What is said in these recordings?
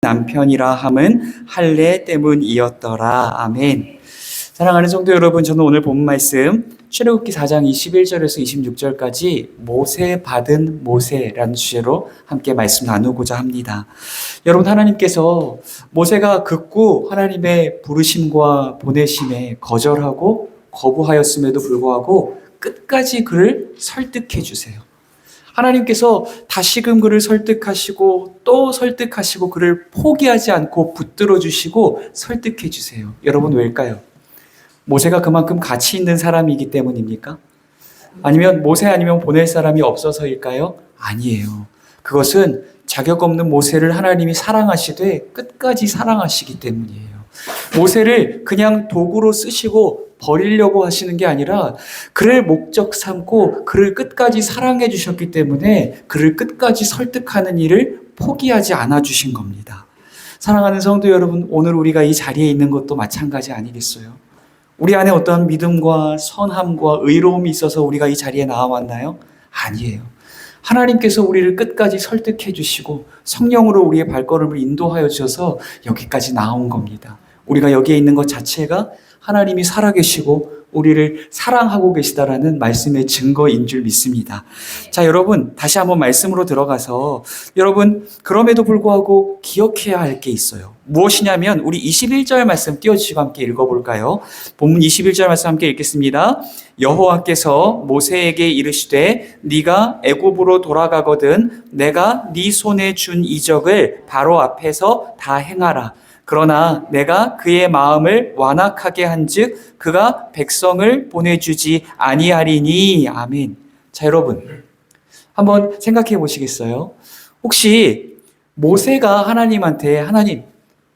남편이라 함은 할례 때문이었더라. 아멘. 사랑하는 성도 여러분, 저는 오늘 본 말씀 출애굽기 4장 21절에서 26절까지 모세 받은 모세라는 주제로 함께 말씀 나누고자 합니다. 여러분, 하나님께서 모세가 극구 하나님의 부르심과 보내심에 거절하고 거부하였음에도 불구하고 끝까지 그를 설득해 주세요. 하나님께서 다시금 그를 설득하시고 또 설득하시고 그를 포기하지 않고 붙들어 주시고 설득해 주세요. 여러분, 왜일까요? 모세가 그만큼 가치 있는 사람이기 때문입니까? 아니면 모세 아니면 보낼 사람이 없어서일까요? 아니에요. 그것은 자격 없는 모세를 하나님이 사랑하시되 끝까지 사랑하시기 때문이에요. 모세를 그냥 도구로 쓰시고 버리려고 하시는 게 아니라 그를 목적 삼고 그를 끝까지 사랑해 주셨기 때문에 그를 끝까지 설득하는 일을 포기하지 않아 주신 겁니다. 사랑하는 성도 여러분, 오늘 우리가 이 자리에 있는 것도 마찬가지 아니겠어요? 우리 안에 어떤 믿음과 선함과 의로움이 있어서 우리가 이 자리에 나와왔나요? 아니에요. 하나님께서 우리를 끝까지 설득해 주시고 성령으로 우리의 발걸음을 인도하여 주셔서 여기까지 나온 겁니다. 우리가 여기에 있는 것 자체가 하나님이 살아계시고 우리를 사랑하고 계시다라는 말씀의 증거인 줄 믿습니다. 자, 여러분, 다시 한번 말씀으로 들어가서 여러분, 그럼에도 불구하고 기억해야 할 게 있어요. 무엇이냐면 우리 21절 말씀 띄워주시고 함께 읽어볼까요? 본문 21절 말씀 함께 읽겠습니다. 여호와께서 모세에게 이르시되 네가 애굽으로 돌아가거든 내가 네 손에 준 이적을 바로 앞에서 다 행하라. 그러나 내가 그의 마음을 완악하게 한즉 그가 백성을 보내주지 아니하리니. 아멘. 자, 여러분, 한번 생각해 보시겠어요? 혹시 모세가 하나님한테 하나님,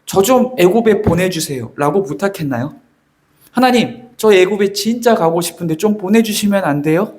저 좀 애굽에 보내주세요 라고 부탁했나요? 하나님, 저 애굽에 진짜 가고 싶은데 좀 보내주시면 안 돼요?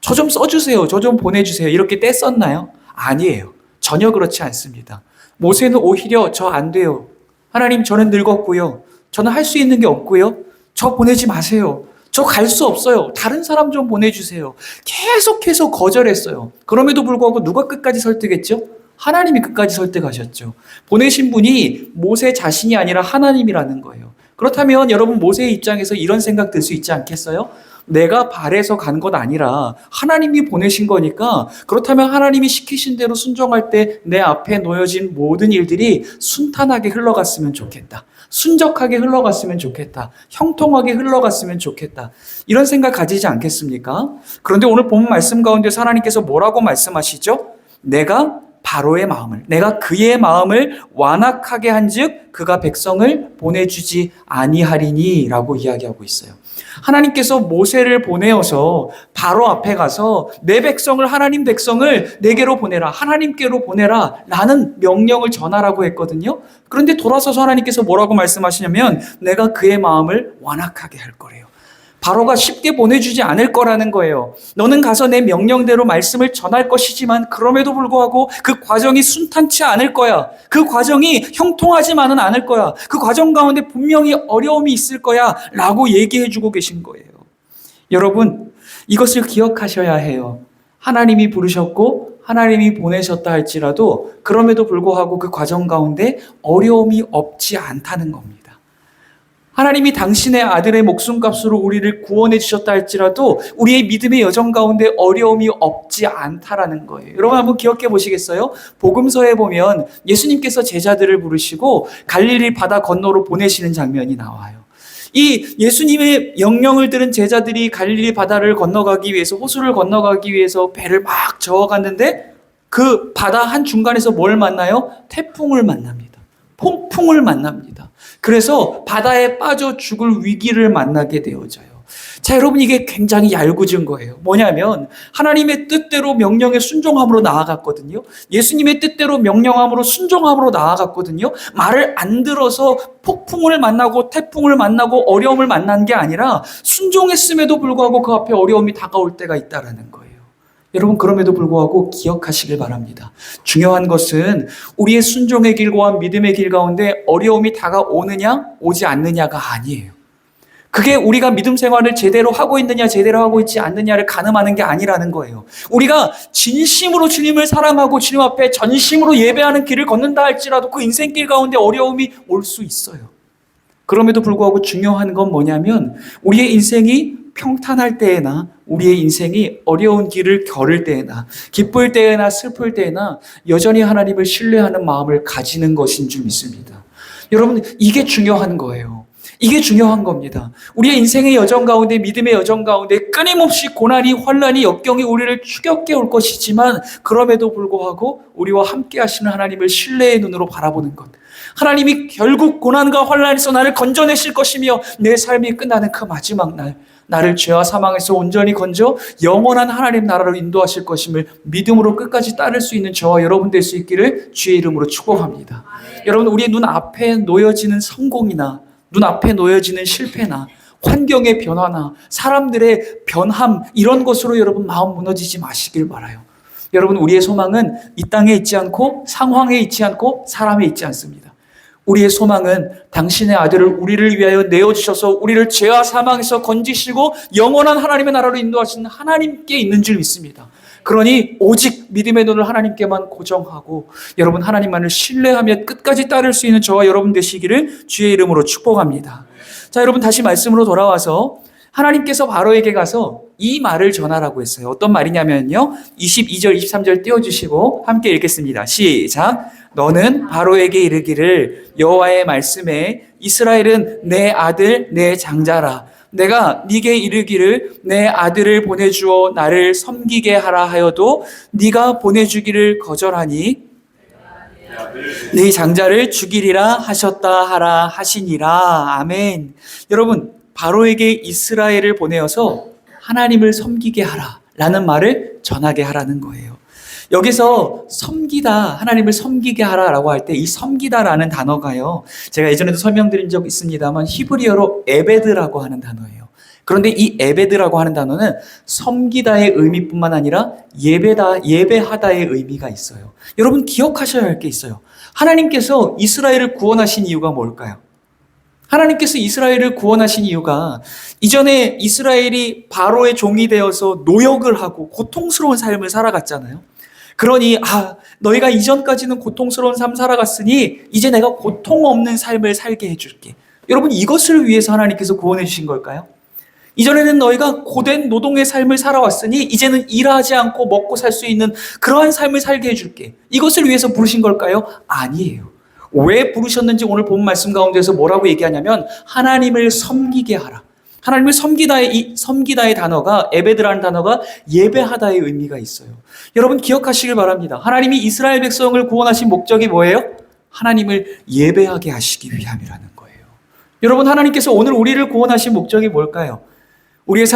저 좀 써주세요. 저 좀 보내주세요. 이렇게 떼썼나요? 아니에요. 전혀 그렇지 않습니다. 모세는 오히려 저 안 돼요. 하나님, 저는 늙었고요. 저는 할 수 있는 게 없고요. 저 보내지 마세요. 저 갈 수 없어요. 다른 사람 좀 보내주세요. 계속해서 거절했어요. 그럼에도 불구하고 누가 끝까지 설득했죠? 하나님이 끝까지 설득하셨죠. 보내신 분이 모세 자신이 아니라 하나님이라는 거예요. 그렇다면 여러분, 모세의 입장에서 이런 생각 들 수 있지 않겠어요? 내가 바래서 간 건 아니라 하나님이 보내신 거니까 그렇다면 하나님이 시키신 대로 순종할 때 내 앞에 놓여진 모든 일들이 순탄하게 흘러갔으면 좋겠다. 순적하게 흘러갔으면 좋겠다. 형통하게 흘러갔으면 좋겠다. 이런 생각 가지지 않겠습니까? 그런데 오늘 본 말씀 가운데서 하나님께서 뭐라고 말씀하시죠? 내가 바로의 마음을, 내가 그의 마음을 완악하게 한즉 그가 백성을 보내주지 아니하리니 라고 이야기하고 있어요. 하나님께서 모세를 보내어서 바로 앞에 가서 내 백성을, 하나님 백성을 내게로 보내라, 하나님께로 보내라 라는 명령을 전하라고 했거든요. 그런데 돌아서서 하나님께서 뭐라고 말씀하시냐면 내가 그의 마음을 완악하게 할 거래요. 바로가 쉽게 보내주지 않을 거라는 거예요. 너는 가서 내 명령대로 말씀을 전할 것이지만 그럼에도 불구하고 그 과정이 순탄치 않을 거야. 그 과정이 형통하지만은 않을 거야. 그 과정 가운데 분명히 어려움이 있을 거야 라고 얘기해주고 계신 거예요. 여러분, 이것을 기억하셔야 해요. 하나님이 부르셨고 하나님이 보내셨다 할지라도 그럼에도 불구하고 그 과정 가운데 어려움이 없지 않다는 겁니다. 하나님이 당신의 아들의 목숨값으로 우리를 구원해 주셨다 할지라도 우리의 믿음의 여정 가운데 어려움이 없지 않다라는 거예요. 여러분, 한번 기억해 보시겠어요? 복음서에 보면 예수님께서 제자들을 부르시고 갈릴리 바다 건너로 보내시는 장면이 나와요. 이 예수님의 명령을 들은 제자들이 갈릴리 바다를 건너가기 위해서, 호수를 건너가기 위해서 배를 막 저어갔는데 그 바다 한중간에서 뭘 만나요? 태풍을 만납니다. 폭풍을 만납니다. 그래서 바다에 빠져 죽을 위기를 만나게 되어져요. 자, 여러분, 이게 굉장히 얄궂은 거예요. 뭐냐면 하나님의 뜻대로 명령에 순종함으로 나아갔거든요. 예수님의 뜻대로 명령함으로 순종함으로 나아갔거든요. 말을 안 들어서 폭풍을 만나고 태풍을 만나고 어려움을 만난 게 아니라 순종했음에도 불구하고 그 앞에 어려움이 다가올 때가 있다는 거예요. 여러분, 그럼에도 불구하고 기억하시길 바랍니다. 중요한 것은 우리의 순종의 길과 믿음의 길 가운데 어려움이 다가오느냐 오지 않느냐가 아니에요. 그게 우리가 믿음 생활을 제대로 하고 있느냐 제대로 하고 있지 않느냐를 가늠하는 게 아니라는 거예요. 우리가 진심으로 주님을 사랑하고 주님 앞에 전심으로 예배하는 길을 걷는다 할지라도 그 인생길 가운데 어려움이 올 수 있어요. 그럼에도 불구하고 중요한 건 뭐냐면 우리의 인생이 평탄할 때에나 우리의 인생이 어려운 길을 걸을 때에나 기쁠 때에나 슬플 때에나 여전히 하나님을 신뢰하는 마음을 가지는 것인 줄 믿습니다. 여러분, 이게 중요한 거예요. 이게 중요한 겁니다. 우리의 인생의 여정 가운데, 믿음의 여정 가운데 끊임없이 고난이, 환난이, 역경이 우리를 추격해 올 것이지만 그럼에도 불구하고 우리와 함께 하시는 하나님을 신뢰의 눈으로 바라보는 것. 하나님이 결국 고난과 환난에서 나를 건져내실 것이며 내 삶이 끝나는 그 마지막 날 나를 죄와 사망에서 온전히 건져 영원한 하나님 나라로 인도하실 것임을 믿음으로 끝까지 따를 수 있는 저와 여러분 될 수 있기를 주의 이름으로 축복합니다. 여러분, 우리의 눈앞에 놓여지는 성공이나 눈앞에 놓여지는 실패나 환경의 변화나 사람들의 변함 이런 것으로 여러분 마음 무너지지 마시길 바라요. 여러분, 우리의 소망은 이 땅에 있지 않고 상황에 있지 않고 사람에 있지 않습니다. 우리의 소망은 당신의 아들을 우리를 위하여 내어주셔서 우리를 죄와 사망에서 건지시고 영원한 하나님의 나라로 인도하시는 하나님께 있는 줄 믿습니다. 그러니 오직 믿음의 눈을 하나님께만 고정하고 여러분 하나님만을 신뢰하며 끝까지 따를 수 있는 저와 여러분 되시기를 주의 이름으로 축복합니다. 자, 여러분 다시 말씀으로 돌아와서 하나님께서 바로에게 가서 이 말을 전하라고 했어요. 어떤 말이냐면요. 22절, 23절 띄워주시고 함께 읽겠습니다. 시작. 너는 바로에게 이르기를 여호와의 말씀에 이스라엘은 내 아들 내 장자라. 내가 네게 이르기를 내 아들을 보내주어 나를 섬기게 하라 하여도 네가 보내주기를 거절하니 네 장자를 죽이리라 하셨다 하라 하시니라. 아멘. 여러분, 바로에게 이스라엘을 보내어서 하나님을 섬기게 하라라는 말을 전하게 하라는 거예요. 여기서 섬기다, 하나님을 섬기게 하라라고 할 때 이 섬기다라는 단어가요. 제가 예전에도 설명드린 적 있습니다만 히브리어로 에베드라고 하는 단어예요. 그런데 이 에베드라고 하는 단어는 섬기다의 의미뿐만 아니라 예배하다의 의미가 있어요. 여러분 기억하셔야 할 게 있어요. 하나님께서 이스라엘을 구원하신 이유가 뭘까요? 하나님께서 이스라엘을 구원하신 이유가 이전에 이스라엘이 바로의 종이 되어서 노역을 하고 고통스러운 삶을 살아갔잖아요. 그러니 너희가 이전까지는 고통스러운 삶 살아갔으니 이제 내가 고통 없는 삶을 살게 해줄게. 여러분 이것을 위해서 하나님께서 구원해 주신 걸까요? 이전에는 너희가 고된 노동의 삶을 살아왔으니 이제는 일하지 않고 먹고 살 수 있는 그러한 삶을 살게 해줄게. 이것을 위해서 부르신 걸까요? 아니에요. 왜 부르셨는지 오늘 본 말씀 가운데서 뭐라고 얘기하냐면 하나님을 섬기게 하라. 하나님을 섬기다의 단어가 에베드라는 단어가 예배하다의 의미가 있어요. 여러분 기억하시길 바랍니다. 하나님이 이스라엘 백성을 구원하신 목적이 뭐예요? 하나님을 예배하게 하시기 위함이라는 거예요. 여러분 하나님께서 오늘 우리를 구원하신 목적이 뭘까요? 우리의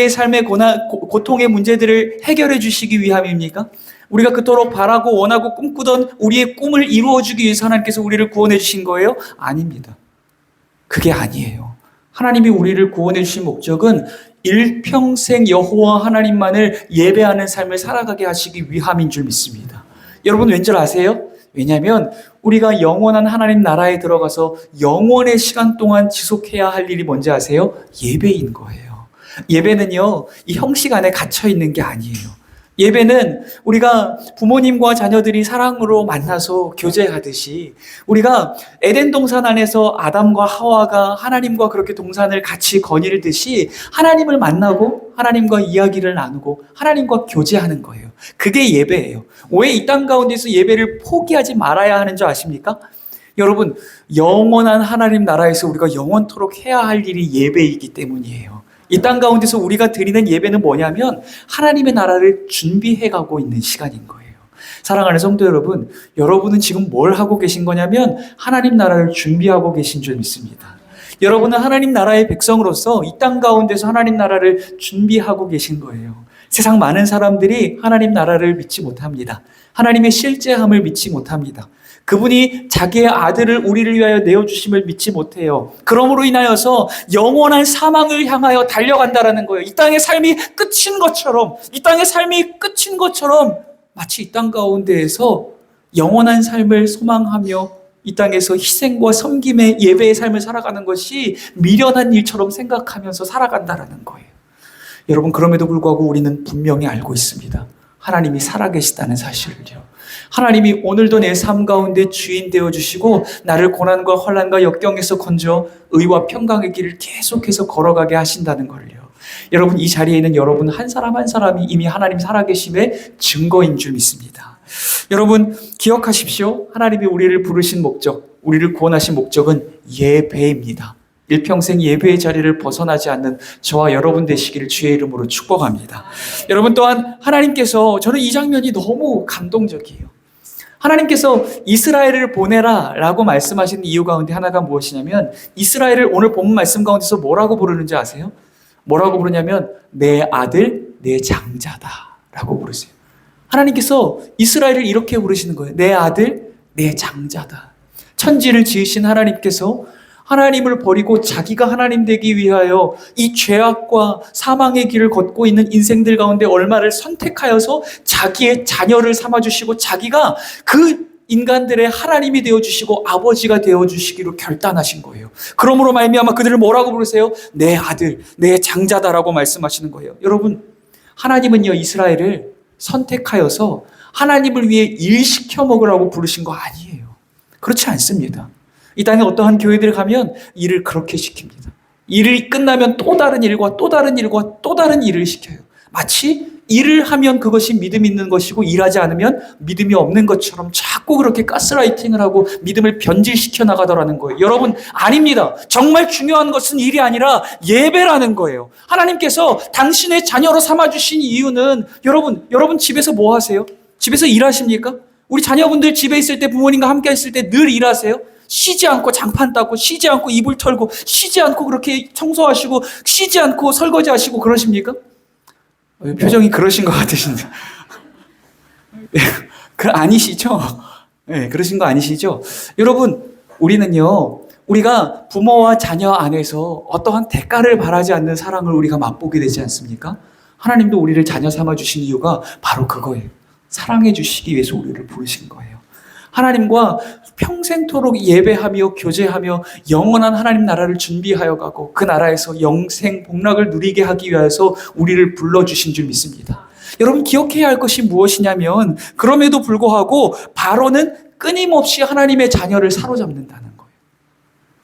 삶의 고통의 문제들을 해결해 주시기 위함입니까? 우리가 그토록 바라고 원하고 꿈꾸던 우리의 꿈을 이루어주기 위해서 하나님께서 우리를 구원해 주신 거예요? 아닙니다. 그게 아니에요. 하나님이 우리를 구원해 주신 목적은 일평생 여호와 하나님만을 예배하는 삶을 살아가게 하시기 위함인 줄 믿습니다. 여러분 왠 줄 아세요? 왜냐하면 우리가 영원한 하나님 나라에 들어가서 영원의 시간 동안 지속해야 할 일이 뭔지 아세요? 예배인 거예요. 예배는요, 이 형식 안에 갇혀 있는 게 아니에요. 예배는 우리가 부모님과 자녀들이 사랑으로 만나서 교제하듯이 우리가 에덴 동산 안에서 아담과 하와가 하나님과 그렇게 동산을 같이 거닐듯이 하나님을 만나고 하나님과 이야기를 나누고 하나님과 교제하는 거예요. 그게 예배예요. 왜 이 땅 가운데서 예배를 포기하지 말아야 하는 줄 아십니까? 여러분, 영원한 하나님 나라에서 우리가 영원토록 해야 할 일이 예배이기 때문이에요. 이 땅 가운데서 우리가 드리는 예배는 뭐냐면 하나님의 나라를 준비해가고 있는 시간인 거예요. 사랑하는 성도 여러분, 여러분은 지금 뭘 하고 계신 거냐면 하나님 나라를 준비하고 계신 줄 믿습니다. 여러분은 하나님 나라의 백성으로서 이 땅 가운데서 하나님 나라를 준비하고 계신 거예요. 세상 많은 사람들이 하나님 나라를 믿지 못합니다. 하나님의 실제함을 믿지 못합니다. 그분이 자기의 아들을 우리를 위하여 내어주심을 믿지 못해요. 그러므로 인하여서 영원한 사망을 향하여 달려간다라는 거예요. 이 땅의 삶이 끝인 것처럼, 마치 이 땅 가운데에서 영원한 삶을 소망하며 이 땅에서 희생과 섬김의 예배의 삶을 살아가는 것이 미련한 일처럼 생각하면서 살아간다라는 거예요. 여러분, 그럼에도 불구하고 우리는 분명히 알고 있습니다. 하나님이 살아계시다는 사실을요. 하나님이 오늘도 내 삶 가운데 주인 되어주시고 나를 고난과 환난과 역경에서 건져 의와 평강의 길을 계속해서 걸어가게 하신다는 걸요. 여러분, 이 자리에 있는 여러분 한 사람 한 사람이 이미 하나님 살아계심의 증거인 줄 믿습니다. 여러분, 기억하십시오. 하나님이 우리를 부르신 목적, 우리를 구원하신 목적은 예배입니다. 일평생 예배의 자리를 벗어나지 않는 저와 여러분 되시기를 주의 이름으로 축복합니다. 여러분, 또한 하나님께서, 저는 이 장면이 너무 감동적이에요. 하나님께서 이스라엘을 보내라 라고 말씀하신 이유 가운데 하나가 무엇이냐면, 이스라엘을 오늘 본문 말씀 가운데서 뭐라고 부르는지 아세요? 뭐라고 부르냐면 내 아들, 내 장자다 라고 부르세요. 하나님께서 이스라엘을 이렇게 부르시는 거예요. 내 아들, 내 장자다. 천지를 지으신 하나님께서 하나님을 버리고 자기가 하나님 되기 위하여 이 죄악과 사망의 길을 걷고 있는 인생들 가운데 얼마를 선택하여서 자기의 자녀를 삼아주시고 자기가 그 인간들의 하나님이 되어주시고 아버지가 되어주시기로 결단하신 거예요. 그러므로 말미암아 그들을 뭐라고 부르세요? 내 아들, 내 장자다라고 말씀하시는 거예요. 여러분, 하나님은요, 이스라엘을 선택하여서 하나님을 위해 일 시켜 먹으라고 부르신 거 아니에요. 그렇지 않습니다. 이 땅에 어떠한 교회들 가면 일을 그렇게 시킵니다. 일이 끝나면 또 다른 일과 또 다른 일과 또 다른 일을 시켜요. 마치 일을 하면 그것이 믿음 있는 것이고 일하지 않으면 믿음이 없는 것처럼 자꾸 그렇게 가스라이팅을 하고 믿음을 변질시켜 나가더라는 거예요. 여러분, 아닙니다. 정말 중요한 것은 일이 아니라 예배라는 거예요. 하나님께서 당신의 자녀로 삼아주신 이유는, 여러분 집에서 뭐 하세요? 집에서 일하십니까? 우리 자녀분들 집에 있을 때, 부모님과 함께 있을 때 늘 일하세요? 쉬지 않고 장판 닦고, 쉬지 않고 이불 털고, 쉬지 않고 그렇게 청소하시고, 쉬지 않고 설거지하시고 그러십니까? 표정이 그러신 것 같으신데. 아니시죠? 네, 그러신 거 아니시죠? 여러분, 우리는요, 우리가 부모와 자녀 안에서 어떠한 대가를 바라지 않는 사랑을 우리가 맛보게 되지 않습니까? 하나님도 우리를 자녀 삼아주신 이유가 바로 그거예요. 사랑해 주시기 위해서 우리를 부르신 거예요. 하나님과 평생토록 예배하며 교제하며 영원한 하나님 나라를 준비하여 가고 그 나라에서 영생 복락을 누리게 하기 위해서 우리를 불러주신 줄 믿습니다. 여러분, 기억해야 할 것이 무엇이냐면, 그럼에도 불구하고 바로는 끊임없이 하나님의 자녀를 사로잡는다는 거예요.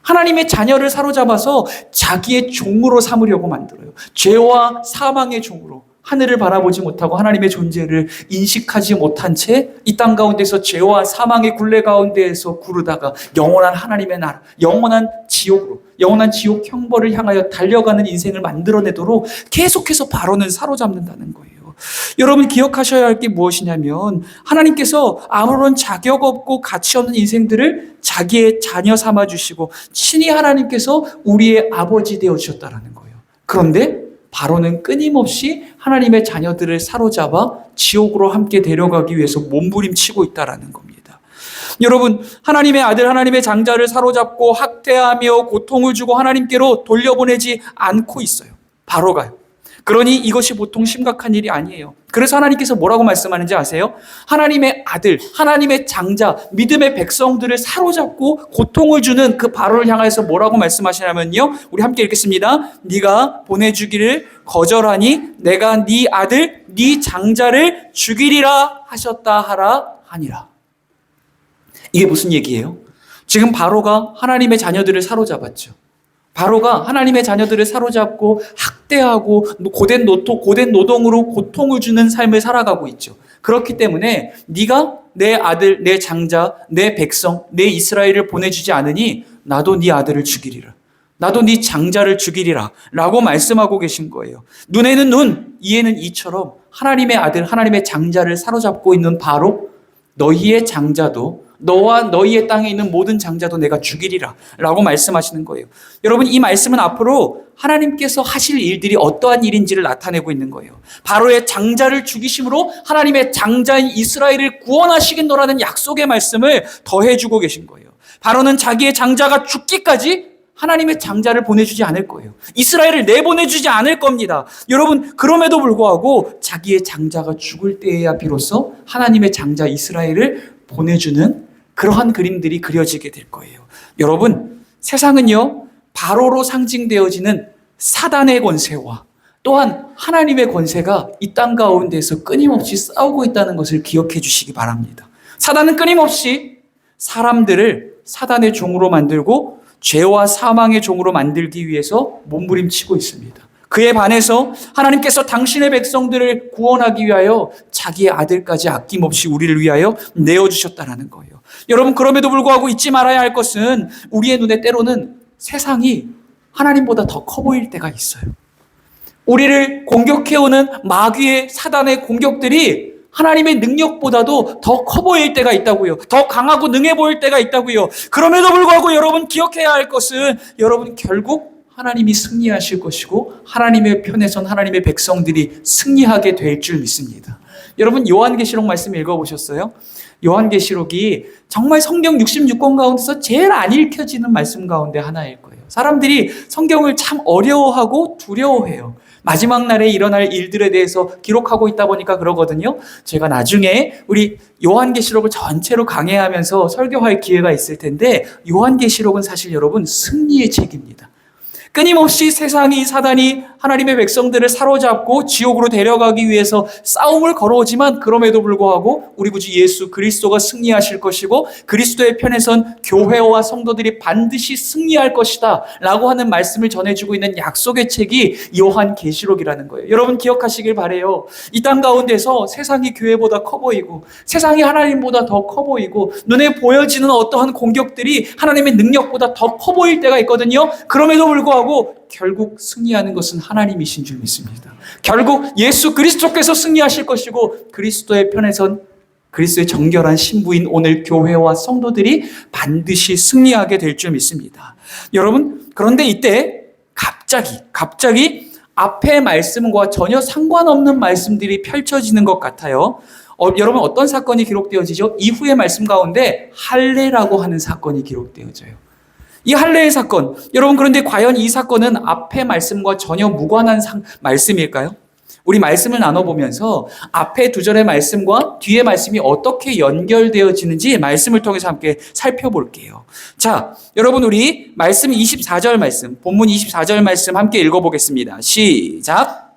하나님의 자녀를 사로잡아서 자기의 종으로 삼으려고 만들어요. 죄와 사망의 종으로. 하늘을 바라보지 못하고 하나님의 존재를 인식하지 못한 채 이 땅 가운데서 죄와 사망의 굴레 가운데에서 구르다가 영원한 하나님의 나라, 영원한 지옥으로, 영원한 지옥 형벌을 향하여 달려가는 인생을 만들어내도록 계속해서 바로는 사로잡는다는 거예요. 여러분, 기억하셔야 할 게 무엇이냐면, 하나님께서 아무런 자격 없고 가치 없는 인생들을 자기의 자녀 삼아주시고 친히 하나님께서 우리의 아버지 되어주셨다는 거예요. 그런데 바로는 끊임없이 하나님의 자녀들을 사로잡아 지옥으로 함께 데려가기 위해서 몸부림치고 있다는 겁니다. 여러분, 하나님의 아들, 하나님의 장자를 사로잡고 학대하며 고통을 주고 하나님께로 돌려보내지 않고 있어요. 바로가요. 그러니 이것이 보통 심각한 일이 아니에요. 그래서 하나님께서 뭐라고 말씀하는지 아세요? 하나님의 아들, 하나님의 장자, 믿음의 백성들을 사로잡고 고통을 주는 그 바로를 향해서 뭐라고 말씀하시냐면요, 우리 함께 읽겠습니다. 네가 보내주기를 거절하니 내가 네 아들, 네 장자를 죽이리라 하셨다 하라 하니라. 이게 무슨 얘기예요? 지금 바로가 하나님의 자녀들을 사로잡았죠. 바로가 하나님의 자녀들을 사로잡고 학대하고 고된 노동으로 고통을 주는 삶을 살아가고 있죠. 그렇기 때문에 네가 내 아들, 내 장자, 내 백성, 내 이스라엘을 보내주지 않으니 나도 네 아들을 죽이리라. 나도 네 장자를 죽이리라 라고 말씀하고 계신 거예요. 눈에는 눈, 이에는 이처럼 하나님의 아들, 하나님의 장자를 사로잡고 있는 바로 너희의 장자도, 너와 너희의 땅에 있는 모든 장자도 내가 죽이리라 라고 말씀하시는 거예요. 여러분, 이 말씀은 앞으로 하나님께서 하실 일들이 어떠한 일인지를 나타내고 있는 거예요. 바로의 장자를 죽이심으로 하나님의 장자인 이스라엘을 구원하시겠노라는 약속의 말씀을 더해주고 계신 거예요. 바로는 자기의 장자가 죽기까지 하나님의 장자를 보내주지 않을 거예요. 이스라엘을 내보내주지 않을 겁니다. 여러분, 그럼에도 불구하고 자기의 장자가 죽을 때에야 비로소 하나님의 장자 이스라엘을 보내주는 그러한 그림들이 그려지게 될 거예요. 여러분, 세상은요, 바로로 상징되어지는 사단의 권세와 또한 하나님의 권세가 이 땅 가운데서 끊임없이 싸우고 있다는 것을 기억해 주시기 바랍니다. 사단은 끊임없이 사람들을 사단의 종으로 만들고 죄와 사망의 종으로 만들기 위해서 몸부림치고 있습니다. 그에 반해서 하나님께서 당신의 백성들을 구원하기 위하여 자기의 아들까지 아낌없이 우리를 위하여 내어주셨다는 거예요. 여러분, 그럼에도 불구하고 잊지 말아야 할 것은 우리의 눈에 때로는 세상이 하나님보다 더 커 보일 때가 있어요. 우리를 공격해오는 마귀의 사단의 공격들이 하나님의 능력보다도 더 커 보일 때가 있다고요. 더 강하고 능해 보일 때가 있다고요. 그럼에도 불구하고 여러분 기억해야 할 것은 여러분 결국 하나님이 승리하실 것이고 하나님의 편에선 하나님의 백성들이 승리하게 될 줄 믿습니다. 여러분 요한계시록 말씀 읽어보셨어요? 요한계시록이 정말 성경 66권 가운데서 제일 안 읽혀지는 말씀 가운데 하나일 거예요. 사람들이 성경을 참 어려워하고 두려워해요. 마지막 날에 일어날 일들에 대해서 기록하고 있다 보니까 그러거든요. 제가 나중에 우리 요한계시록을 전체로 강해하면서 설교할 기회가 있을 텐데 요한계시록은 사실 여러분 승리의 책입니다. 끊임없이 세상이 사단이 하나님의 백성들을 사로잡고 지옥으로 데려가기 위해서 싸움을 걸어오지만 그럼에도 불구하고 우리 구주 예수 그리스도가 승리하실 것이고 그리스도의 편에선 교회와 성도들이 반드시 승리할 것이다 라고 하는 말씀을 전해주고 있는 약속의 책이 요한계시록이라는 거예요. 여러분 기억하시길 바라요. 이 땅 가운데서 세상이 교회보다 커 보이고 세상이 하나님보다 더 커 보이고 눈에 보여지는 어떠한 공격들이 하나님의 능력보다 더 커 보일 때가 있거든요. 그럼에도 불구하고 결국 승리하는 것은 하나님이신 줄 믿습니다. 결국 예수 그리스도께서 승리하실 것이고 그리스도의 편에선 그리스도의 정결한 신부인 오늘 교회와 성도들이 반드시 승리하게 될 줄 믿습니다. 여러분 그런데 이때 갑자기 앞의 말씀과 전혀 상관없는 말씀들이 펼쳐지는 것 같아요. 여러분 어떤 사건이 기록되어지죠? 이후의 말씀 가운데 할례라고 하는 사건이 기록되어져요. 이 할례의 사건, 여러분 그런데 과연 이 사건은 앞의 말씀과 전혀 무관한 말씀일까요? 우리 말씀을 나눠보면서 앞에 두 절의 말씀과 뒤의 말씀이 어떻게 연결되어지는지 말씀을 통해서 함께 살펴볼게요. 자, 여러분 우리 말씀 24절 말씀, 본문 24절 말씀 함께 읽어보겠습니다. 시작!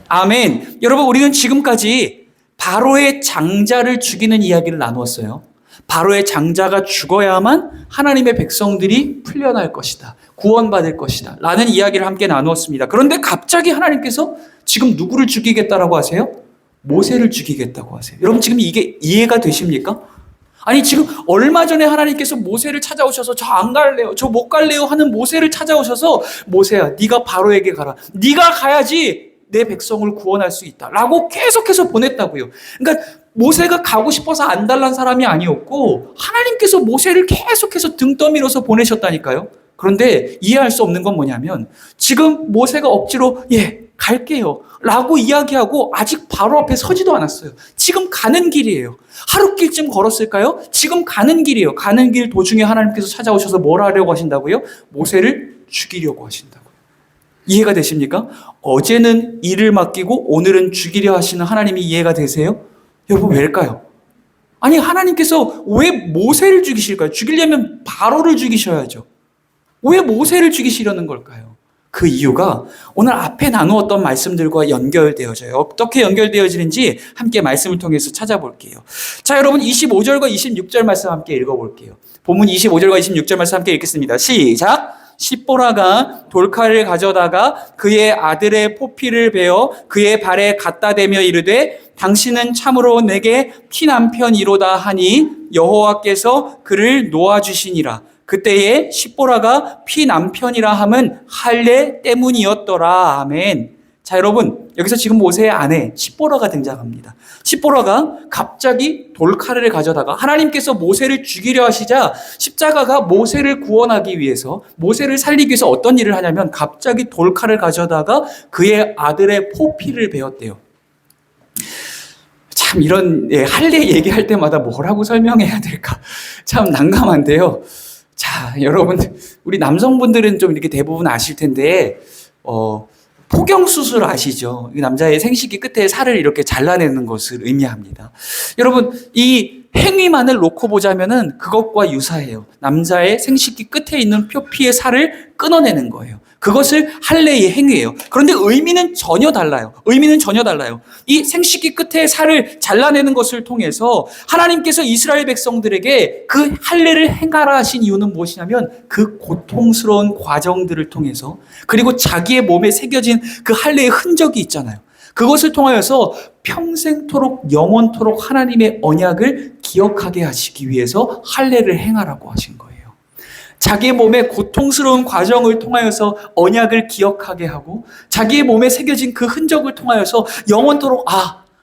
아멘. 여러분 우리는 지금까지 바로의 장자를 죽이는 이야기를 나누었어요. 바로의 장자가 죽어야만 하나님의 백성들이 풀려날 것이다. 구원받을 것이다. 라는 이야기를 함께 나누었습니다. 그런데 갑자기 하나님께서 지금 누구를 죽이겠다라고 하세요? 모세를 죽이겠다고 하세요. 여러분 지금 이게 이해가 되십니까? 아니 지금 얼마 전에 하나님께서 모세를 찾아오셔서 저 안 갈래요. 저 못 갈래요 하는 모세를 찾아오셔서 모세야 네가 바로에게 가라. 네가 가야지 내 백성을 구원할 수 있다 라고 계속해서 보냈다고요. 그러니까 모세가 가고 싶어서 안달난 사람이 아니었고 하나님께서 모세를 계속해서 등 떠밀어서 보내셨다니까요. 그런데 이해할 수 없는 건 뭐냐면 지금 모세가 억지로 갈게요 라고 이야기하고 아직 바로 앞에 서지도 않았어요. 지금 가는 길이에요. 하루길쯤 걸었을까요? 지금 가는 길이에요. 가는 길 도중에 하나님께서 찾아오셔서 뭘 하려고 하신다고요? 모세를 죽이려고 하신다고요. 이해가 되십니까? 어제는 일을 맡기고 오늘은 죽이려 하시는 하나님이 이해가 되세요? 여러분 왜일까요? 아니 하나님께서 왜 모세를 죽이실까요? 죽이려면 바로를 죽이셔야죠. 왜 모세를 죽이시려는 걸까요? 그 이유가 오늘 앞에 나누었던 말씀들과 연결되어져요. 어떻게 연결되어지는지 함께 말씀을 통해서 찾아볼게요. 자, 여러분 25절과 26절 말씀 함께 읽어볼게요. 본문 25절과 26절 말씀 함께 읽겠습니다. 시작! 십보라가 돌칼을 가져다가 그의 아들의 포피를 베어 그의 발에 갖다 대며 이르되 당신은 참으로 내게 피남편이로다 하니 여호와께서 그를 놓아주시니라. 그때에 십보라가 피남편이라 함은 할례 때문이었더라. 아멘. 자, 여러분 여기서 지금 모세의 아내 십보라가 등장합니다. 십보라가 갑자기 돌칼을 가져다가 하나님께서 모세를 죽이려 하시자 십자가가 모세를 구원하기 위해서 모세를 살리기 위해서 어떤 일을 하냐면 갑자기 돌칼을 가져다가 그의 아들의 포피를 베었대요. 참 이런 할례 얘기할 때마다 뭐라고 설명해야 될까 참 난감한데요. 자, 여러분 우리 남성분들은 좀 이렇게 대부분 아실 텐데 포경수술 아시죠? 이 남자의 생식기 끝에 살을 이렇게 잘라내는 것을 의미합니다. 여러분, 이 행위만을 놓고 보자면은 그것과 유사해요. 남자의 생식기 끝에 있는 표피의 살을 끊어내는 거예요. 그것을 할례의 행위예요. 그런데 의미는 전혀 달라요. 의미는 전혀 달라요. 이 생식기 끝에 살을 잘라내는 것을 통해서 하나님께서 이스라엘 백성들에게 그 할례를 행하라 하신 이유는 무엇이냐면 그 고통스러운 과정들을 통해서, 그리고 자기의 몸에 새겨진 그 할례의 흔적이 있잖아요. 그것을 통하여서 평생토록 영원토록 하나님의 언약을 기억하게 하시기 위해서 할례를 행하라고 하신 거예요. 자기의 몸의 고통스러운 과정을 통하여서 언약을 기억하게 하고, 자기의 몸에 새겨진 그 흔적을 통하여서 영원토록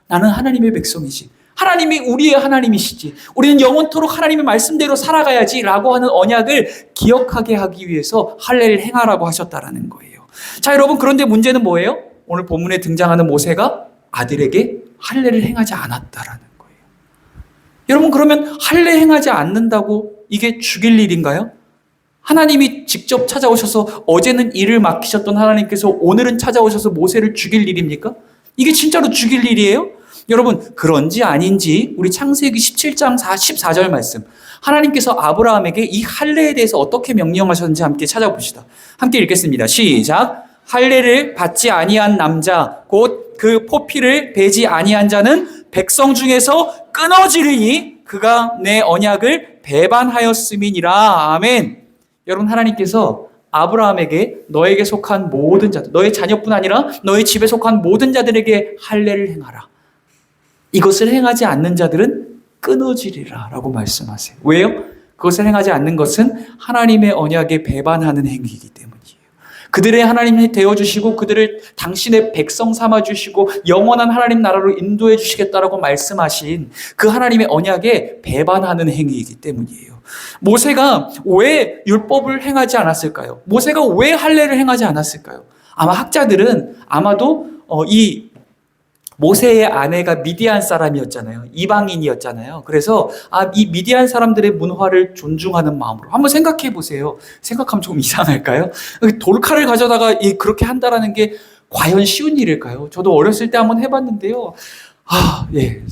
나는 하나님의 백성이지, 하나님이 우리의 하나님이시지, 우리는 영원토록 하나님의 말씀대로 살아가야지 라고 하는 언약을 기억하게 하기 위해서 할례를 행하라고 하셨다라는 거예요. 자, 여러분, 그런데 문제는 뭐예요? 오늘 본문에 등장하는 모세가 아들에게 할례를 행하지 않았다라는 거예요. 여러분, 그러면 할례 행하지 않는다고 이게 죽일 일인가요? 하나님이 직접 찾아오셔서, 어제는 일을 맡기셨던 하나님께서 오늘은 찾아오셔서 모세를 죽일 일입니까? 이게 진짜로 죽일 일이에요? 여러분, 그런지 아닌지 우리 창세기 17장 14절 말씀, 하나님께서 아브라함에게 이 할례에 대해서 어떻게 명령하셨는지 함께 찾아봅시다. 함께 읽겠습니다. 시작. 할례를 받지 아니한 남자 곧 그 포피를 베지 아니한 자는 백성 중에서 끊어지리니 그가 내 언약을 배반하였음이니라. 아멘. 여러분, 하나님께서 아브라함에게 너에게 속한 모든 자들, 너의 자녀뿐 아니라 너의 집에 속한 모든 자들에게 할례를 행하라. 이것을 행하지 않는 자들은 끊어지리라 라고 말씀하세요. 왜요? 그것을 행하지 않는 것은 하나님의 언약에 배반하는 행위이기 때문이에요. 그들의 하나님이 되어주시고 그들을 당신의 백성 삼아주시고 영원한 하나님 나라로 인도해 주시겠다라고 말씀하신 그 하나님의 언약에 배반하는 행위이기 때문이에요. 모세가 왜 율법을 행하지 않았을까요? 모세가 왜 할례를 행하지 않았을까요? 아마 학자들은 아마도 이 모세의 아내가 미디안 사람이었잖아요. 이방인이었잖아요. 그래서 이 미디안 사람들의 문화를 존중하는 마음으로, 한번 생각해 보세요. 생각하면 좀 이상할까요? 돌칼을 가져다가 그렇게 한다라는 게 과연 쉬운 일일까요? 저도 어렸을 때 한번 해봤는데요.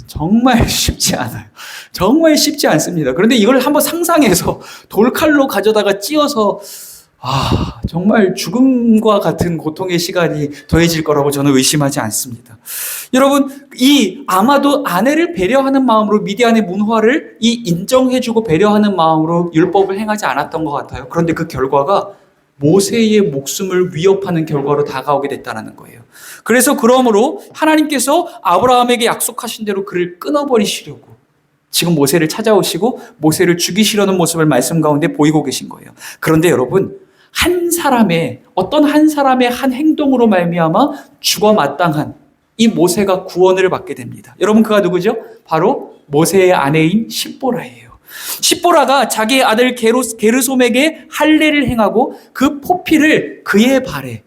정말 쉽지 않아요. 정말 쉽지 않습니다. 그런데 이걸 한번 상상해서 돌칼로 가져다가 찧어서 정말 죽음과 같은 고통의 시간이 더해질 거라고 저는 의심하지 않습니다. 여러분, 아마도 아내를 배려하는 마음으로 미디안의 문화를 인정해주고 배려하는 마음으로 율법을 행하지 않았던 것 같아요. 그런데 그 결과가 모세의 목숨을 위협하는 결과로 다가오게 됐다는 거예요. 그래서 그러므로 하나님께서 아브라함에게 약속하신 대로 그를 끊어버리시려고 지금 모세를 찾아오시고 모세를 죽이시려는 모습을 말씀 가운데 보이고 계신 거예요. 그런데 여러분, 어떤 한 사람의 한 행동으로 말미암아 죽어 마땅한 이 모세가 구원을 받게 됩니다. 여러분, 그가 누구죠? 바로 모세의 아내인 십보라예요. 십보라가 자기의 아들 게르솜에게 할례를 행하고 그 포피를 그의 발에,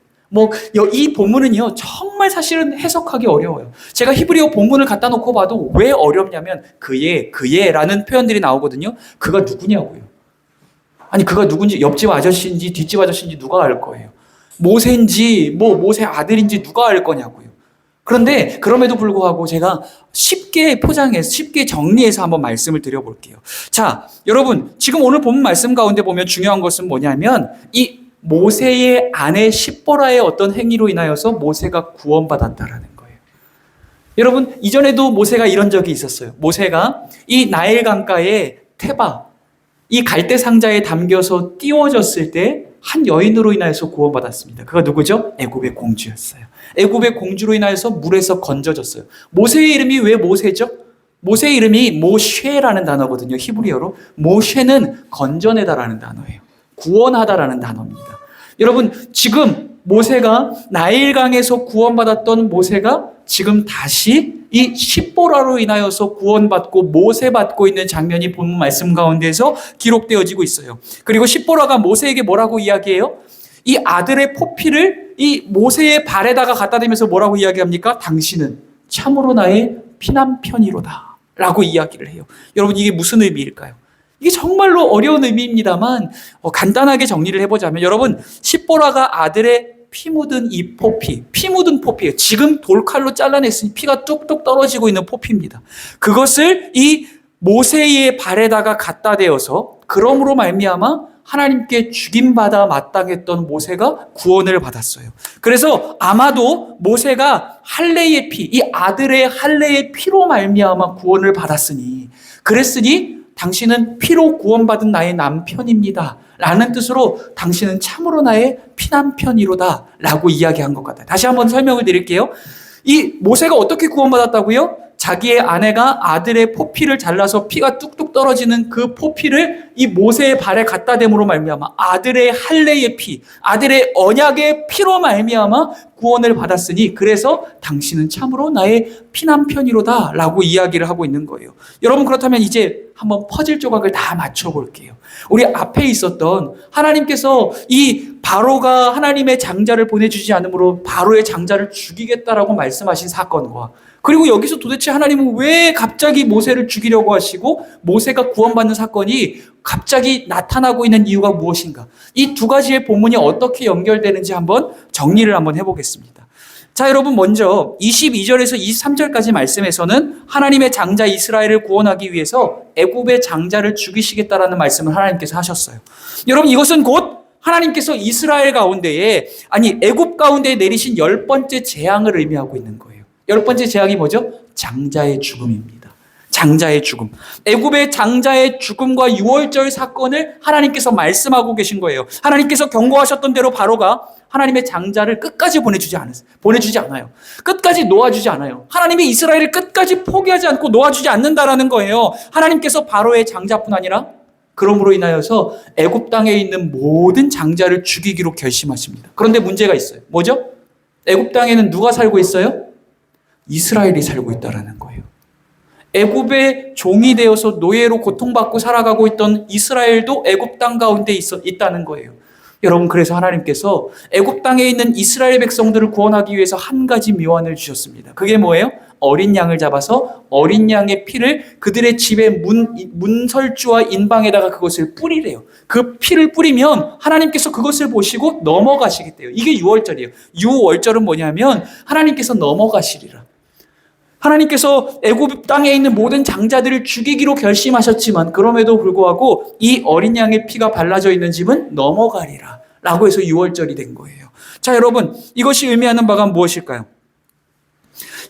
이 본문은요, 정말 사실은 해석하기 어려워요. 제가 히브리어 본문을 갖다 놓고 봐도 왜 어렵냐면 그의라는 표현들이 나오거든요. 그가 누구냐고요. 아니, 그가 누군지, 옆집 아저씨인지 뒷집 아저씨인지 누가 알 거예요. 모세인지 모세 아들인지 누가 알 거냐고요. 그런데 그럼에도 불구하고 제가 쉽게 포장해서 쉽게 정리해서 한번 말씀을 드려볼게요. 자, 여러분, 지금 오늘 본문 말씀 가운데 보면 중요한 것은 뭐냐면 이 모세의 아내 십보라의 어떤 행위로 인하여서 모세가 구원받았다라는 거예요. 여러분, 이전에도 모세가 이런 적이 있었어요. 모세가 이 나일 강가에 테바, 이 갈대 상자에 담겨서 띄워졌을 때 한 여인으로 인하여서 구원받았습니다. 그가 누구죠? 애굽의 공주였어요. 애굽의 공주로 인하여서 물에서 건져졌어요. 모세의 이름이 왜 모세죠? 모세의 이름이 모쉐라는 단어거든요. 히브리어로. 모쉐는 건져내다라는 단어예요. 구원하다라는 단어입니다. 여러분, 지금 모세가 나일강에서 구원받았던 모세가 지금 다시 이 십보라로 인하여서 구원받고 모세받고 있는 장면이 본문 말씀 가운데에서 기록되어지고 있어요. 그리고 십보라가 모세에게 뭐라고 이야기해요? 이 아들의 포피를 이 모세의 발에다가 갖다 대면서 뭐라고 이야기합니까? 당신은 참으로 나의 피난편이로다 라고 이야기를 해요. 여러분, 이게 무슨 의미일까요? 이게 정말로 어려운 의미입니다만 간단하게 정리를 해보자면, 여러분, 십보라가 아들의 피 묻은 이 포피, 피 묻은 포피예요. 지금 돌칼로 잘라냈으니 피가 뚝뚝 떨어지고 있는 포피입니다. 그것을 이 모세의 발에다가 갖다 대어서 그러므로 말미암아 하나님께 죽임받아 마땅했던 모세가 구원을 받았어요. 그래서 아마도 모세가 할례의 피, 이 아들의 할례의 피로 말미암아 구원을 받았으니, 그랬으니 당신은 피로 구원받은 나의 남편입니다 라는 뜻으로 당신은 참으로 나의 피남편이로다 라고 이야기한 것 같아요. 다시 한번 설명을 드릴게요. 이 모세가 어떻게 구원받았다고요? 자기의 아내가 아들의 포피를 잘라서 피가 뚝뚝 떨어지는 그 포피를 이 모세의 발에 갖다 댐으로 말미암아 아들의 할례의 피, 아들의 언약의 피로 말미암아 구원을 받았으니 그래서 당신은 참으로 나의 피남편이로다 라고 이야기를 하고 있는 거예요. 여러분, 그렇다면 이제 한번 퍼즐 조각을 다 맞춰볼게요. 우리 앞에 있었던 하나님께서 이 바로가 하나님의 장자를 보내주지 않으므로 바로의 장자를 죽이겠다라고 말씀하신 사건과, 그리고 여기서 도대체 하나님은 왜 갑자기 모세를 죽이려고 하시고 모세가 구원받는 사건이 갑자기 나타나고 있는 이유가 무엇인가? 이 두 가지의 본문이 어떻게 연결되는지 한번 정리를 한번 해보겠습니다. 자, 여러분, 먼저 22절에서 23절까지 말씀에서는 하나님의 장자 이스라엘을 구원하기 위해서 애굽의 장자를 죽이시겠다라는 말씀을 하나님께서 하셨어요. 여러분, 이것은 곧 하나님께서 이스라엘 가운데에, 아니 애굽 가운데에 내리신 10번째 재앙을 의미하고 있는 거예요. 10번째 재앙이 뭐죠? 장자의 죽음입니다. 장자의 죽음. 애굽의 장자의 죽음과 유월절 사건을 하나님께서 말씀하고 계신 거예요. 하나님께서 경고하셨던 대로 바로가 하나님의 장자를 끝까지 보내주지 않아요. 끝까지 놓아주지 않아요. 하나님이 이스라엘을 끝까지 포기하지 않고 놓아주지 않는다라는 거예요. 하나님께서 바로의 장자뿐 아니라 그러므로 인하여서 애굽 땅에 있는 모든 장자를 죽이기로 결심하십니다. 그런데 문제가 있어요. 뭐죠? 애굽 땅에는 누가 살고 있어요? 이스라엘이 살고 있다라는 거예요. 애굽의 종이 되어서 노예로 고통받고 살아가고 있던 이스라엘도 애굽 땅 가운데 있다는 거예요. 여러분, 그래서 하나님께서 애굽 땅에 있는 이스라엘 백성들을 구원하기 위해서 한 가지 묘안을 주셨습니다. 그게 뭐예요? 어린 양을 잡아서 어린 양의 피를 그들의 집의 문설주와 인방에다가 그것을 뿌리래요. 그 피를 뿌리면 하나님께서 그것을 보시고 넘어가시겠대요. 이게 유월절이에요. 유월절은 뭐냐면 하나님께서 넘어가시리라. 하나님께서 애굽 땅에 있는 모든 장자들을 죽이기로 결심하셨지만 그럼에도 불구하고 이 어린 양의 피가 발라져 있는 집은 넘어가리라 라고 해서 유월절이 된 거예요. 자, 여러분, 이것이 의미하는 바가 무엇일까요?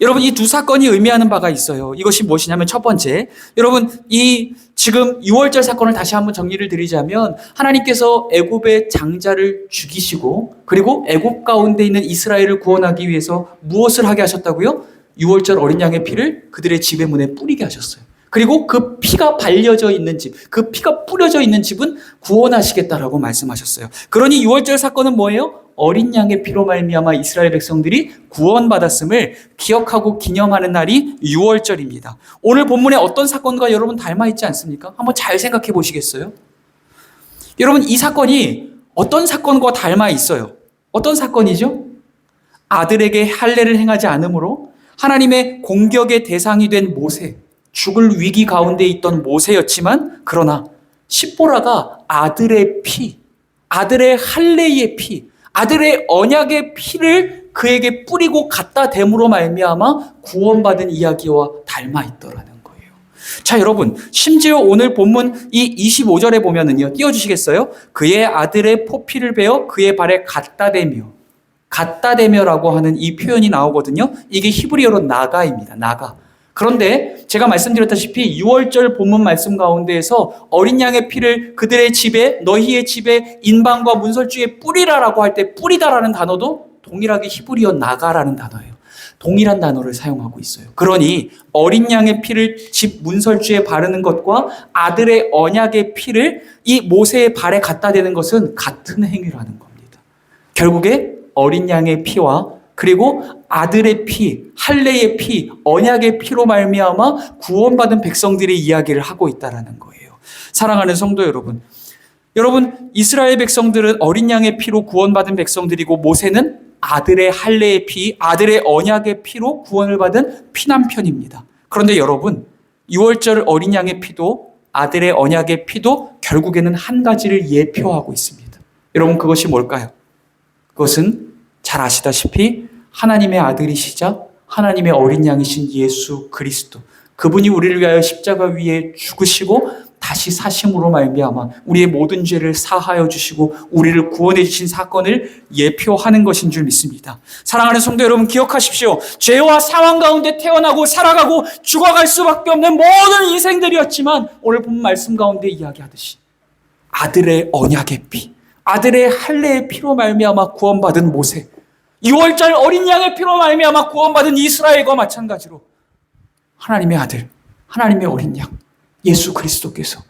여러분, 이 두 사건이 의미하는 바가 있어요. 이것이 무엇이냐면 첫 번째, 여러분, 이 지금 유월절 사건을 다시 한번 정리를 드리자면 하나님께서 애굽의 장자를 죽이시고 그리고 애굽 가운데 있는 이스라엘을 구원하기 위해서 무엇을 하게 하셨다고요? 유월절 어린 양의 피를 그들의 집의 문에 뿌리게 하셨어요. 그리고 그 피가 발려져 있는 집, 그 피가 뿌려져 있는 집은 구원하시겠다라고 말씀하셨어요. 그러니 유월절 사건은 뭐예요? 어린 양의 피로 말미암아 이스라엘 백성들이 구원받았음을 기억하고 기념하는 날이 유월절입니다. 오늘 본문에 어떤 사건과 여러분 닮아 있지 않습니까? 한번 잘 생각해 보시겠어요? 여러분, 이 사건이 어떤 사건과 닮아 있어요? 어떤 사건이죠? 아들에게 할례를 행하지 않으므로 하나님의 공격의 대상이 된 모세, 죽을 위기 가운데 있던 모세였지만 그러나 십보라가 아들의 피, 아들의 할례의 피, 아들의 언약의 피를 그에게 뿌리고 갖다 댐으로 말미암아 구원받은 이야기와 닮아 있더라는 거예요. 자, 여러분, 심지어 오늘 본문 이 25절에 보면은요, 띄워주시겠어요? 그의 아들의 포피를 베어 그의 발에 갖다 대며라고 하는 이 표현이 나오거든요. 이게 히브리어로 나가입니다. 나가. 그런데 제가 말씀드렸다시피 6월절 본문 말씀 가운데에서 어린 양의 피를 그들의 집에, 너희의 집에 인방과 문설주에 뿌리라라고 할 때 뿌리다라는 단어도 동일하게 히브리어 나가라는 단어예요. 동일한 단어를 사용하고 있어요. 그러니 어린 양의 피를 집 문설주에 바르는 것과 아들의 언약의 피를 이 모세의 발에 갖다 대는 것은 같은 행위라는 겁니다. 결국에 어린 양의 피와 그리고 아들의 피, 할례의 피, 언약의 피로 말미암아 구원받은 백성들의 이야기를 하고 있다라는 거예요. 사랑하는 성도 여러분, 이스라엘 백성들은 어린 양의 피로 구원받은 백성들이고 모세는 아들의 할례의 피, 아들의 언약의 피로 구원을 받은 피남편입니다. 그런데 여러분, 6월절 어린 양의 피도 아들의 언약의 피도 결국에는 한 가지를 예표하고 있습니다. 여러분, 그것이 뭘까요? 그것은 잘 아시다시피 하나님의 아들이시자 하나님의 어린 양이신 예수 그리스도, 그분이 우리를 위하여 십자가 위에 죽으시고 다시 사심으로 말미암아 우리의 모든 죄를 사하여 주시고 우리를 구원해 주신 사건을 예표하는 것인 줄 믿습니다. 사랑하는 성도 여러분, 기억하십시오. 죄와 사망 가운데 태어나고 살아가고 죽어갈 수밖에 없는 모든 인생들이었지만 오늘 본 말씀 가운데 이야기하듯이 아들의 언약의 피, 아들의 할례의 피로 말미암아 구원받은 모세, 6월절 어린 양의 피로 말미암아 구원받은 이스라엘과 마찬가지로 하나님의 아들, 하나님의 어린 양 예수 그리스도께서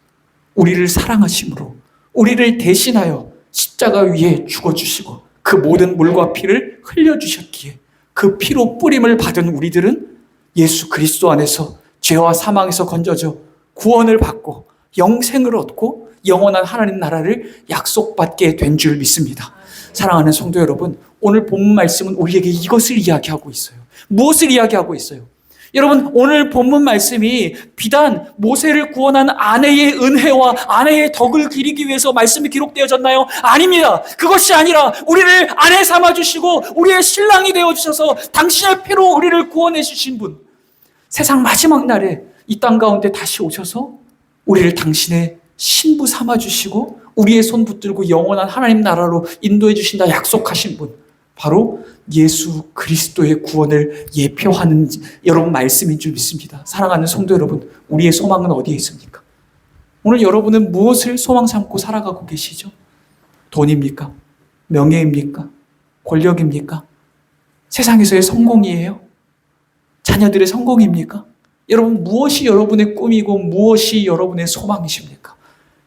우리를 사랑하심으로 우리를 대신하여 십자가 위에 죽어주시고 그 모든 물과 피를 흘려주셨기에 그 피로 뿌림을 받은 우리들은 예수 그리스도 안에서 죄와 사망에서 건져져 구원을 받고 영생을 얻고 영원한 하나님 나라를 약속받게 된 줄 믿습니다. 사랑하는 성도 여러분, 오늘 본문 말씀은 우리에게 이것을 이야기하고 있어요. 무엇을 이야기하고 있어요? 여러분, 오늘 본문 말씀이 비단 모세를 구원한 아내의 은혜와 아내의 덕을 기리기 위해서 말씀이 기록되어졌나요? 아닙니다. 그것이 아니라 우리를 아내 삼아주시고 우리의 신랑이 되어주셔서 당신의 피로 우리를 구원해 주신 분, 세상 마지막 날에 이 땅 가운데 다시 오셔서 우리를 당신의 신부 삼아주시고 우리의 손 붙들고 영원한 하나님 나라로 인도해 주신다 약속하신 분, 바로 예수 그리스도의 구원을 예표하는 여러분 말씀인 줄 믿습니다. 사랑하는 성도 여러분, 우리의 소망은 어디에 있습니까? 오늘 여러분은 무엇을 소망 삼고 살아가고 계시죠? 돈입니까? 명예입니까? 권력입니까? 세상에서의 성공이에요? 자녀들의 성공입니까? 여러분, 무엇이 여러분의 꿈이고 무엇이 여러분의 소망이십니까?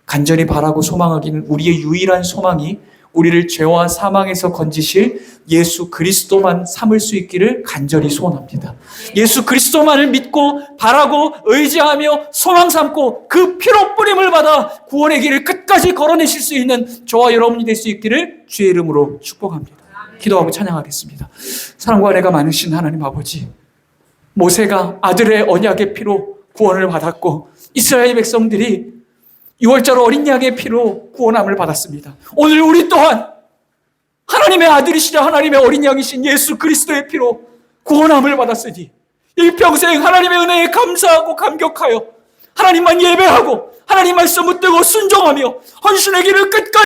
간절히 바라고 소망하기는 우리의 유일한 소망이 우리를 죄와 사망에서 건지실 예수 그리스도만 삼을 수 있기를 간절히 소원합니다. 예수 그리스도만을 믿고 바라고 의지하며 소망 삼고 그 피로 뿌림을 받아 구원의 길을 끝까지 걸어내실 수 있는 저와 여러분이 될 수 있기를 주의 이름으로 축복합니다. 기도하고 찬양하겠습니다. 사랑과 은혜가 많으신 하나님 아버지, 모세가 아들의 언약의 피로 구원을 받았고 이스라엘 백성들이 6월절 어린 양의 피로 구원함을 받았습니다. 오늘 우리 또한 하나님의 아들이시자 하나님의 어린 양이신 예수 그리스도의 피로 구원함을 받았으니 일평생 하나님의 은혜에 감사하고 감격하여 하나님만 예배하고 하나님 말씀 붙들고 순종하며 헌신의 길을 끝까지